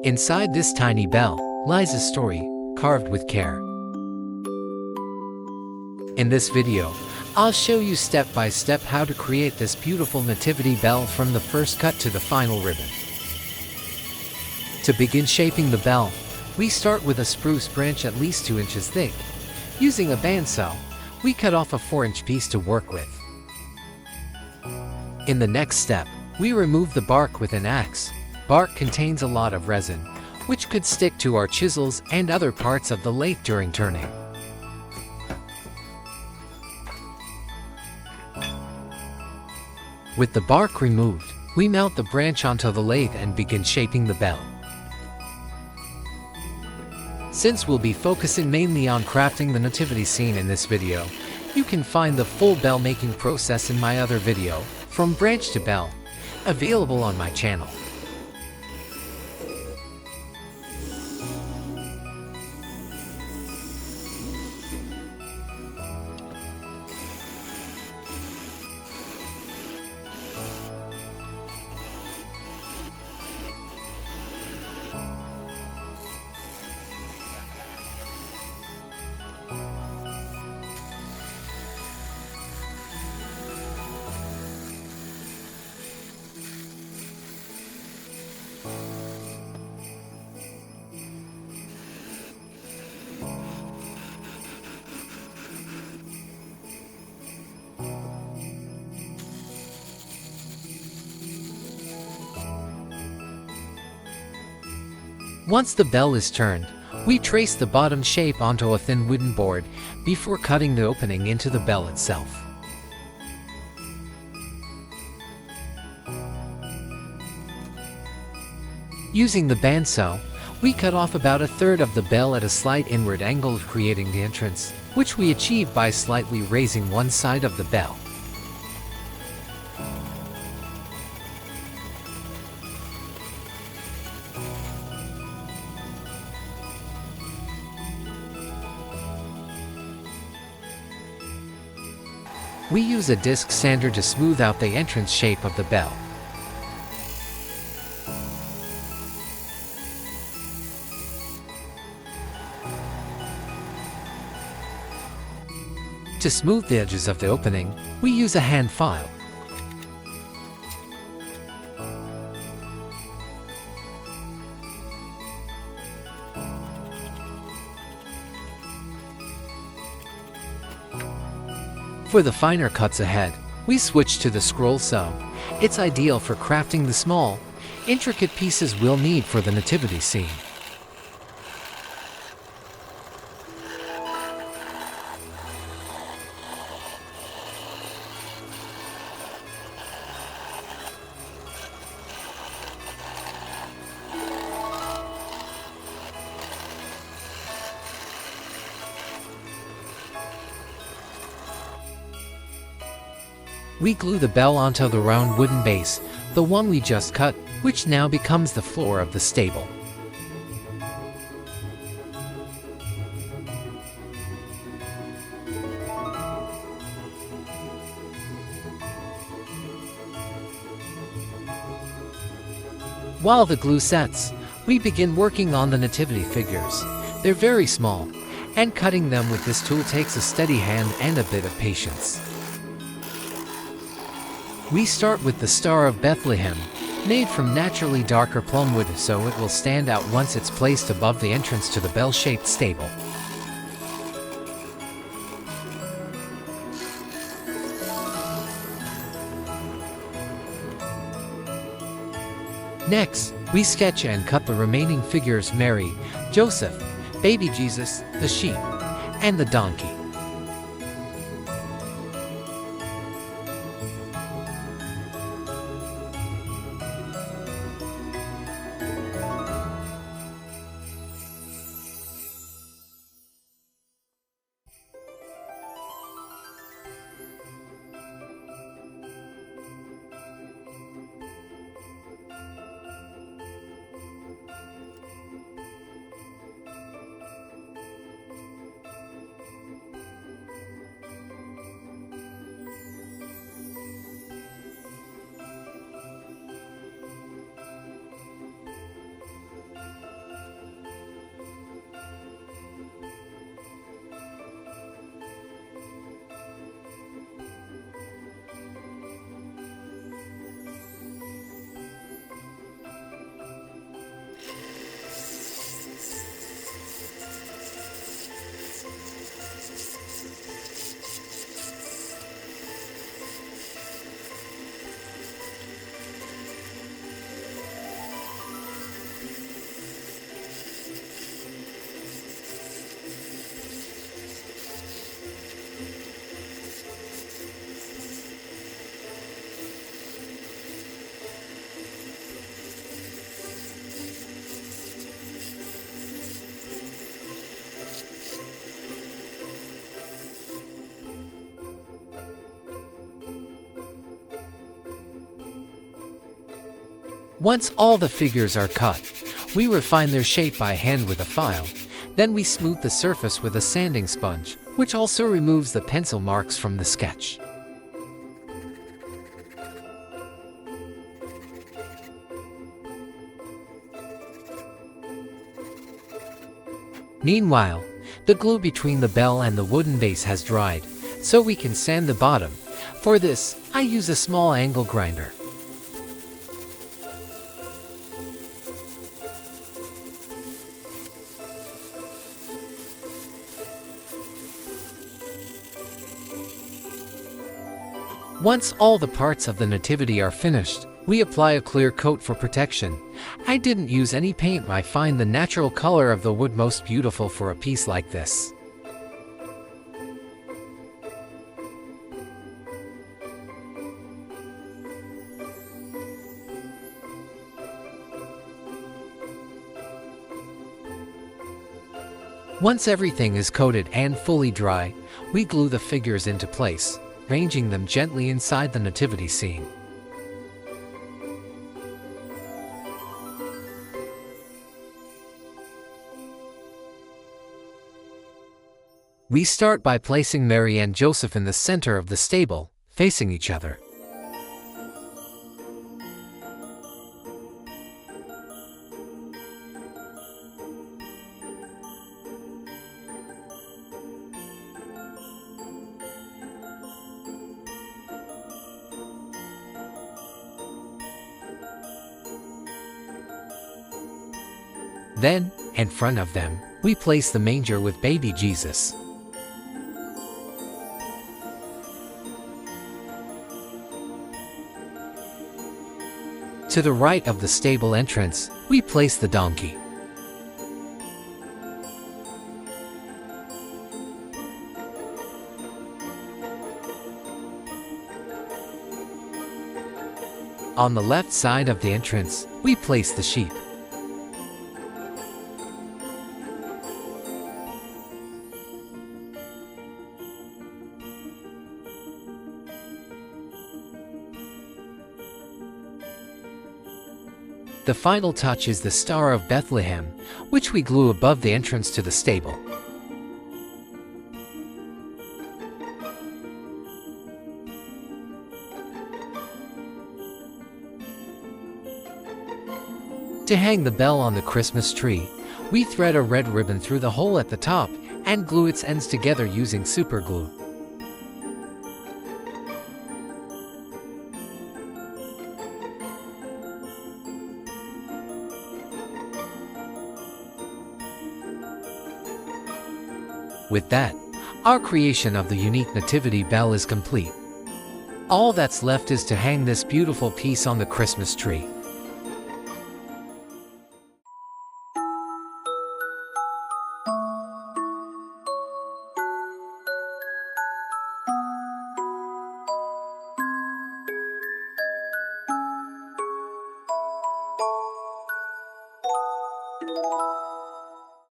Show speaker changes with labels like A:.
A: Inside this tiny bell lies a story, carved with care. In this video, I'll show you step by step how to create this beautiful nativity bell from the first cut to the final ribbon. To begin shaping the bell, we start with a spruce branch at least 2 inches thick. Using a bandsaw, we cut off a 4-inch piece to work with. In the next step, we remove the bark with an axe. Bark contains a lot of resin, which could stick to our chisels and other parts of the lathe during turning. With the bark removed, we mount the branch onto the lathe and begin shaping the bell. Since we'll be focusing mainly on crafting the nativity scene in this video, you can find the full bell making process in my other video, From Branch to Bell, available on my channel. Once the bell is turned, we trace the bottom shape onto a thin wooden board before cutting the opening into the bell itself. Using the bandsaw, we cut off about 1/3 of the bell at a slight inward angle, creating the entrance, which we achieve by slightly raising one side of the bell. We use a disc sander to smooth out the entrance shape of the bell. To smooth the edges of the opening, we use a hand file. For the finer cuts ahead, we switch to the scroll saw. It's ideal for crafting the small, intricate pieces we'll need for the nativity scene. We glue the bell onto the round wooden base, the one we just cut, which now becomes the floor of the stable. While the glue sets, we begin working on the nativity figures. They're very small, and cutting them with this tool takes a steady hand and a bit of patience. We start with the Star of Bethlehem, made from naturally darker plum wood so it will stand out once it's placed above the entrance to the bell-shaped stable. Next, we sketch and cut the remaining figures: Mary, Joseph, baby Jesus, the sheep, and the donkey. Once all the figures are cut, we refine their shape by hand with a file. Then we smooth the surface with a sanding sponge, which also removes the pencil marks from the sketch. Meanwhile, the glue between the bell and the wooden base has dried, so we can sand the bottom. For this, I use a small angle grinder. Once all the parts of the nativity are finished, we apply a clear coat for protection. I didn't use any paint. I find the natural color of the wood most beautiful for a piece like this. Once everything is coated and fully dry, we glue the figures into place, arranging them gently inside the nativity scene. We start by placing Mary and Joseph in the center of the stable, facing each other. Then, in front of them, we place the manger with baby Jesus. To the right of the stable entrance, we place the donkey. On the left side of the entrance, we place the sheep. The final touch is the Star of Bethlehem, which we glue above the entrance to the stable. To hang the bell on the Christmas tree, we thread a red ribbon through the hole at the top and glue its ends together using super glue. With that, our creation of the unique nativity bell is complete. All that's left is to hang this beautiful piece on the Christmas tree.